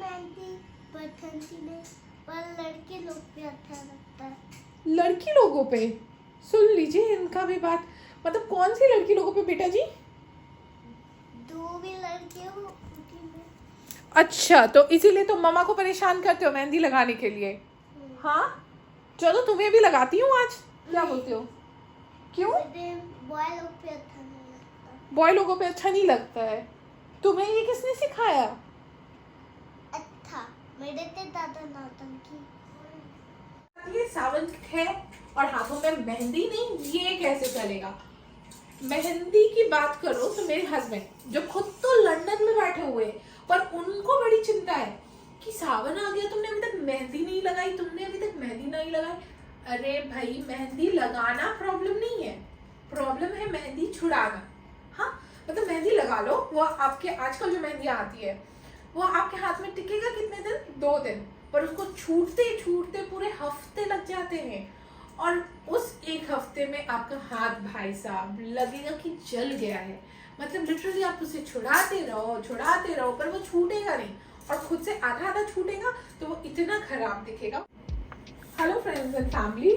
मेहंदी पसंद नहीं, पर लड़के लोग पे अच्छा लगता है। लड़की लोगों पे? सुन लीजिए इनका भी बात। मतलब कौन सी लड़की लोगों पे बेटा जी? दो भी लड़के हो उसी में। अच्छा, तो इसीलिए तुम मम्मा को परेशान करते हो मेहंदी लगाने के लिए? हाँ, चलो तुम्हें भी लगाती हूँ आज। क्या बोलते हो? क्यों? मुझे बॉय लोग पे अच्छा नहीं लगता। बॉय लोगों पे अच्छा नहीं लगता है? तुम्हें ये किसने सिखाया? अच्छा, मेरे से ज्यादा नौटंकी। ये सावन है और हाथों में मेहंदी नहीं, ये कैसे चलेगा? मेहंदी की बात करो तो मेरे हस्बैंड जो खुद तो लंदन में बैठे हुए हैं, पर उनको बड़ी चिंता है कि सावन आ गया, तुमने अभी तक मेहंदी नहीं लगाई, तुमने अभी तक मेहंदी नहीं लगाई। अरे भाई, मेहंदी लगाना प्रॉब्लम नहीं है, प्रॉब्लम है मेहंदी छुड़ाना। हाँ, मतलब मेहंदी लगा लो, वो आपके आजकल जो मेहंदी आती है वो आपके हाथ में टिकेगा कितने दिन? 2 दिन, पर उसको छूटते छूटते पूरे हफ्ते लग जाते हैं। और उस एक हफ्ते में आपका हाथ भाई साहब लगेगा कि जल गया है। मतलब लिटरली आप उसे छुड़ाते रहो, पर वो छूटेगा नहीं, और खुद से आधा आधा छूटेगा तो वो इतना खराब दिखेगा। हेलो फ्रेंड्स एंड फैमिली,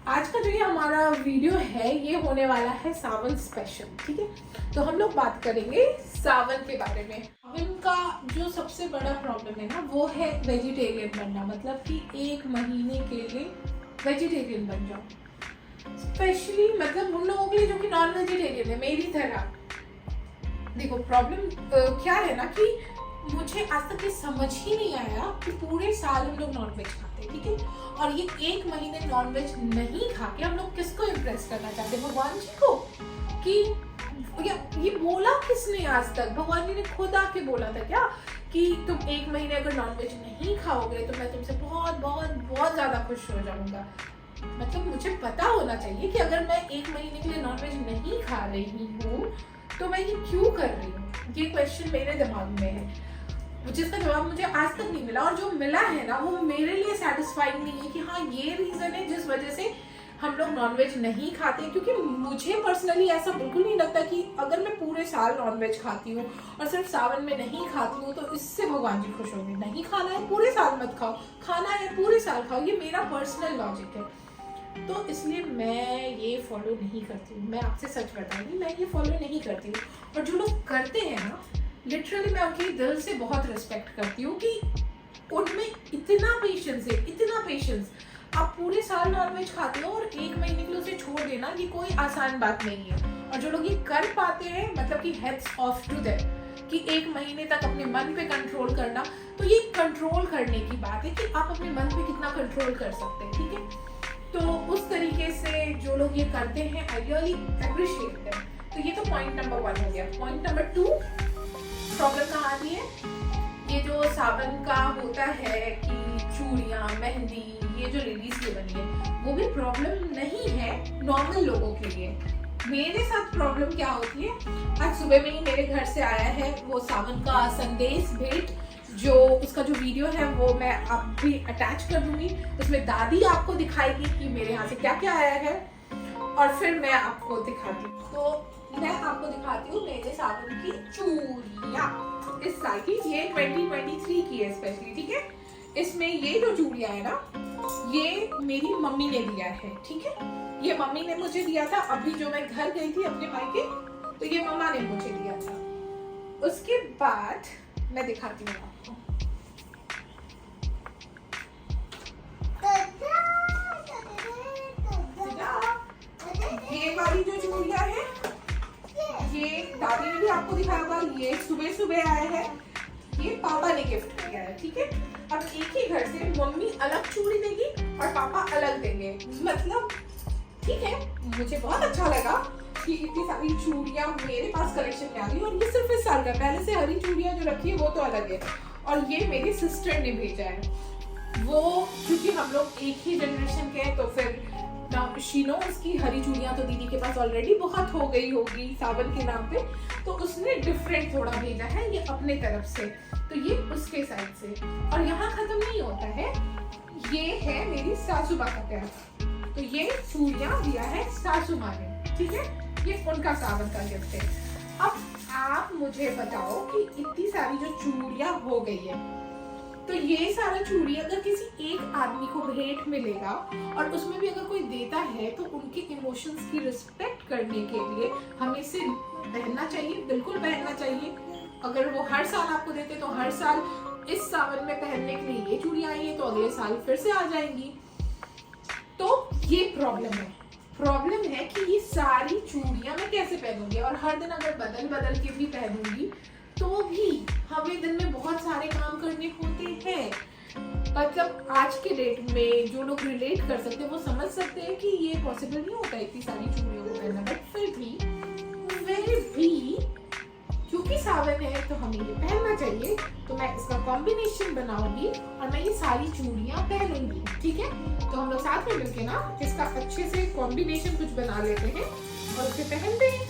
आज का जो ये हमारा वीडियो है ये होने वाला है सावन स्पेशल, ठीक है? तो हम लोग बात करेंगे सावन के बारे में। सावन का जो सबसे बड़ा प्रॉब्लम है ना, वो है वेजिटेरियन बनना। मतलब कि 1 महीने के लिए वेजिटेरियन बन जाओ। स्पेशली मतलब उन लोगों के लिए जो कि नॉन वेजिटेरियन है, मेरी तरह। देखो प्रॉब्लम क्या है ना कि मुझे आज तक ये समझ ही नहीं आया कि पूरे साल हम लोग नॉनवेज खाते हैं, ठीक है? और ये 1 महीने नॉनवेज नहीं खा के हम लोग किसको इम्प्रेस करना चाहते हैं? भगवान जी को? कि ये बोला किसने आज तक? भगवान जी ने खुद आके बोला था क्या कि तुम 1 महीने अगर नॉनवेज नहीं खाओगे तो मैं तुमसे बहुत बहुत बहुत ज्यादा खुश हो जाऊंगा। मतलब मुझे पता होना चाहिए कि अगर मैं 1 महीने के लिए नॉनवेज नहीं खा रही हूँ तो मैं ये क्यों कर रही हूँ? ये क्वेश्चन मेरे दिमाग में है, जिसका जवाब मुझे आज तक नहीं मिला। और जो मिला है ना वो मेरे लिए सेटिस्फाइंग नहीं है कि हाँ ये रीजन है जिस वजह से हम लोग नॉनवेज नहीं खाते। क्योंकि मुझे पर्सनली ऐसा बिल्कुल नहीं लगता कि अगर मैं पूरे साल नॉनवेज खाती हूँ और सिर्फ सावन में नहीं खाती हूँ तो इससे भगवान जी खुश होंगे। नहीं खाना है पूरे साल मत खाओ, खाना है पूरे साल खाओ, ये मेरा पर्सनल लॉजिक है। तो इसलिए मैं ये फॉलो नहीं करती हूँ। मैं आपसे सच बताऊंगी, मैं ये फॉलो नहीं करती हूँ। और जो लोग करते हैं ना, लिटरली मैं उनके दिल से बहुत रिस्पेक्ट करती हूँ कि उनमें इतना पेशेंस है, इतना पेशेंस। आप पूरे साल नॉनवेज खाते हो और 1 महीने के लिए उसे छोड़ देना, ये कोई आसान बात नहीं है। और जो लोग ये कर पाते हैं, मतलब कि हेड्स ऑफ टू देम कि 1 महीने तक अपने मन पे कंट्रोल करना, तो ये कंट्रोल करने की बात है कि आप अपने मन पे कितना कंट्रोल कर सकते हैं, ठीक है? तो उस तरीके से जो लोग ये करते हैं, आई रियली अप्रिशिएट देम। तो ये तो पॉइंट नंबर 1 हो गया। पॉइंट नंबर 2, प्रॉब्लम कहाँ आती है? ये जो सावन का होता है कि चूड़ियाँ, मेहंदी, ये जो लेडीज के बनी है, वो भी प्रॉब्लम नहीं है नॉर्मल लोगों के लिए। मेरे साथ प्रॉब्लम क्या होती है? आज सुबह में ही मेरे घर से आया है वो सावन का संदेश भेंट, जो उसका जो वीडियो है वो मैं आप भी अटैच कर दूंगी। उसमें दादी आपको दिखाएगी कि मेरे यहाँ से क्या क्या आया है, और फिर मैं आपको दिखाती हूँ। तो मैं आपको दिखाती हूँ मेरे सावन की चूड़ियाँ इस साल की। ये 2023 की है स्पेशली, ठीक है? इसमें ये जो चूड़ियाँ है ना, ये मेरी मम्मी ने दिया है, ठीक है? ये मम्मी ने मुझे दिया था अभी जो मैं घर गई थी अपने मायके, तो ये मम्मा ने मुझे दिया था। उसके बाद मैं दिखाती हूँ आपको। ये वाली जो चूड़ियाँ है, ये दादी ने भी आपको दिखाया होगा, ये सुबह सुबह आया है, ये पापा ने गिफ्ट किया है, ठीक है? अब एक ही घर से मम्मी अलग चूड़ी देगी और पापा अलग देंगे। मतलब ठीक है, मुझे बहुत अच्छा लगा कि इतनी सारी चूड़ियाँ मेरे पास कलेक्शन में आ गई। और ये सिर्फ इस साल का, पहले से हरी चूड़ियाँ जो रखी है वो तो अलग है। और ये मेरी सिस्टर ने भेजा है, वो क्योंकि हम लोग एक ही जनरेशन के हैं तो फिर शीनो उसकी हरी चूड़ियाँ तो दीदी के पास ऑलरेडी बहुत हो गई होगी सावन के नाम पे, तो उसने डिफरेंट थोड़ा भेजा है ये अपने तरफ से। तो ये उसके साइड से। और यहाँ खत्म नहीं होता है, ये है मेरी सासू माँ का प्यार। तो ये चूड़ियाँ दिया है सासू माँ ने, ठीक है? ये उनका सावन का गिफ्ट है। अब आप मुझे बताओ कि इतनी सारी जो चूड़ियाँ हो गई है, तो ये सारा चूड़ी अगर किसी एक आदमी को भेंट मिलेगा और उसमें भी अगर कोई देता है तो उनके इमोशंस की रिस्पेक्ट करने के लिए हमें इसे पहनना चाहिए, बिल्कुल पहनना चाहिए। अगर वो हर साल आपको देते तो हर साल इस सावन में पहनने के लिए ये चूड़ी आई है तो अगले साल फिर से आ जाएंगी। तो ये प्रॉब्लम है कि ये सारी चूड़ियां मैं कैसे पहनूंगी, और हर दिन अगर बदल बदल के भी पहनूंगी तो भी हमें दिन में बहुत सारे काम करने होते हैं। मतलब आज के डेट में जो लोग रिलेट कर सकते हैं वो समझ सकते हैं कि ये पॉसिबल नहीं होता इतनी सारी चूड़ियों को पहनना, बट फिर भी क्योंकि सावन है तो हमें ये पहनना चाहिए। तो मैं इसका कॉम्बिनेशन बनाऊंगी और मैं ये सारी चूड़ियां पहनूंगी, ठीक है। तो हम लोग साथ में मिलके ना इसका अच्छे से कॉम्बिनेशन कुछ बना लेते हैं और उसे पहनते हैं।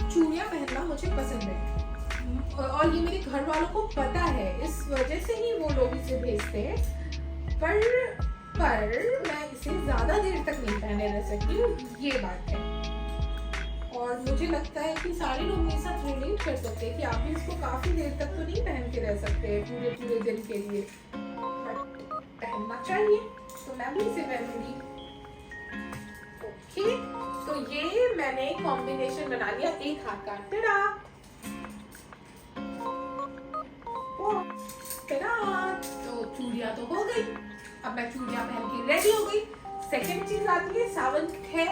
चूड़ियां पहनना मुझे पसंद है और ये मेरे घर वालों को पता है, इस वजह से ही वो लोग इसे भेजते हैं। पर मैं इसे ज्यादा देर तक नहीं पहने रह सकती हूँ, ये बात है। और मुझे लगता है कि सारे लोग मेरे साथ रिलेट कर सकते हैं कि आप भी इसको काफी देर तक तो नहीं पहन के रह सकते पूरे दिन के लिए, बट पहनना चाहिए, तो मैं भी इसे पहनूंगी। ओके, तो ये मैंने कॉम्बिनेशन बना लिया एक हाथ का। तो चूड़ियां तो हो गई, अब मैं चूड़ियां पहन के रेडी हो गई। सेकंड चीज आती है सावन है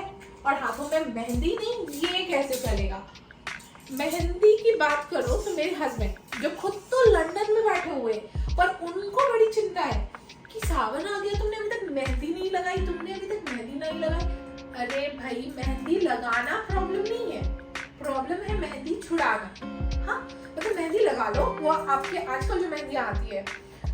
और हाथों में मेहंदी नहीं, ये कैसे चलेगा। मेहंदी की बात करो तो मेरे हस्बैंड जो खुद तो लंदन में बैठे हुए पर उनको बड़ी चिंता है कि सावन आ गया, तुमने अभी तक मेहंदी नहीं लगाई, तुमने अभी तक मेहंदी नहीं लगाई। अरे भाई, मेहंदी लगाना प्रॉब्लम नहीं है, प्रॉब्लम है मेहंदी छुड़ाना। हाँ, मतलब मेहंदी लगा लो, वो आपके आजकल जो मेहंदी आती है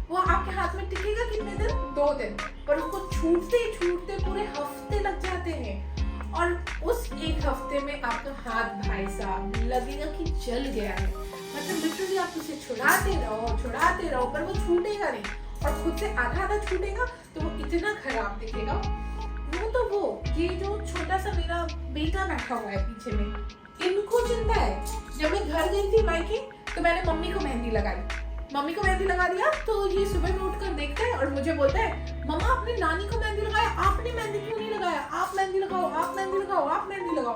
वो आपके हाथ में टिकेगा कितने दिन, 2 दिन, पर उसको छूटते पूरे हफ्ते लग जाते हैं। और उस एक हफ्ते में आपका हाथ भाई साहब लगेगा कि जल गया है। मतलब लिटरली आप उसे छुड़ाते रहो पर वो छूटेगा नहीं, और खुद से आधा छूटेगा तो वो इतना खराब दिखेगा। वो ये जो छोटा सा मेरा बेटा बैठा हुआ है पीछे में, इनको चिंता है। जब मैं घर गई थी मायके तो मैंने मम्मी को मेहंदी लगा दिया, तो ये सुबह में उठकर देखता है और मुझे बोलता है, मम्मा आपने नानी को मेहंदी लगाया, आपने मेहंदी क्यों नहीं लगाया, आप मेहंदी लगाओ, आप मेहंदी लगाओ, आप मेहंदी लगाओ,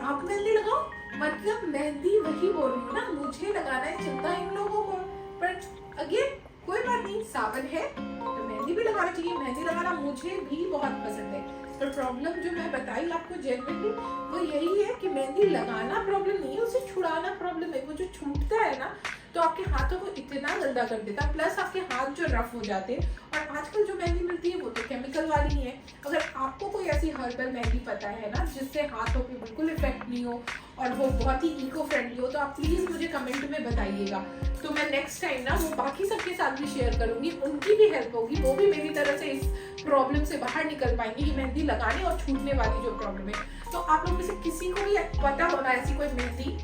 आप मेहंदी लगाओ। मतलब मेहंदी वही बोल रही हूँ ना, मुझे लगाना है, चिंता इन लोगों को। पर अगेन कोई बात नहीं, सावन है तो मेहंदी भी लगाना चाहिए। मेहंदी लगाना मुझे भी बहुत पसंद है, पर प्रॉब्लम जो मैं बताई आपको जनरली वो यही है कि मेहंदी लगाना प्रॉब्लम नहीं है, उसे छुड़ाना प्रॉब्लम है। वो जो छूटता है ना तो आपके हाथों को इतना गंदा कर देता है, प्लस आपके हाथ जो रफ हो जाते हैं। और आजकल जो मेहंदी मिलती है वो तो केमिकल वाली ही है। अगर आपको कोई ऐसी हर्बल मेहंदी पता है ना जिससे हाथों पे बिल्कुल इफेक्ट नहीं हो और वो बहुत ही इको फ्रेंडली हो, तो आप प्लीज मुझे कमेंट में बताइएगा। तो मैं नेक्स्ट टाइम ना वो बाकी सबके साथ भी शेयर करूंगी, उनकी भी हेल्प होगी, वो भी मेरी तरह से इस प्रॉब्लम से बाहर निकल पाएंगे कि मेहंदी लगाने और छूटने वाली जो प्रॉब्लम है। तो आप लोग में से किसी को भी पता होगा ऐसी कोई मेहंदी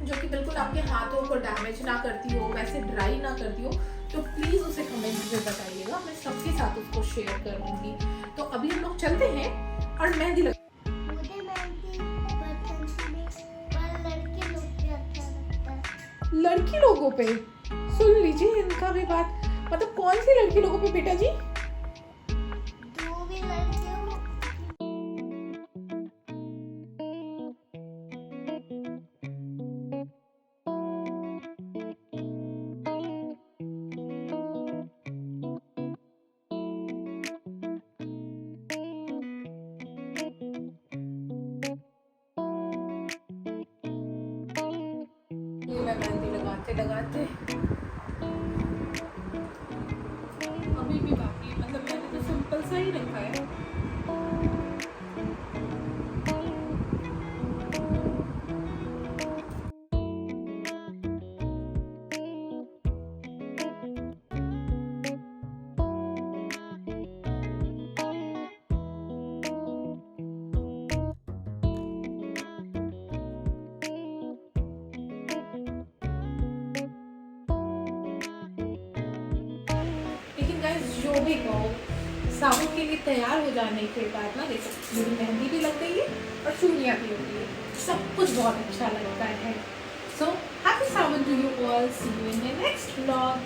जो कि बिल्कुल आपके हाथों को डैमेज ना करती हो, वैसे ड्राई ना करती हो, तो प्लीज उसे कमेंट में बताइएगा, मैं सबके साथ उसको शेयर करूंगी। तो अभी हम लोग चलते हैं और मेहंदी मुझे मेहंदी पसंद नहीं, पर लड़के लोग पे अच्छा लगता है। लड़की लोगों पे सुन लीजिए इनका भी बात। मतलब कौन सी लड़की लोगों पे बेटा जी? जो भी लड़के हो मेहंदी लगाते अभी भी बाकी है। मतलब मैंने तो सिंपल सा ही रखा है। जो भी कहो, सावन के लिए तैयार हो जाने के बाद ना देखो मेरी मेहंदी भी लग गई है और चूड़ियाँ भी हो गई है, सब कुछ बहुत अच्छा लगता है। So happy Sawan. to you all. See you in the next vlog.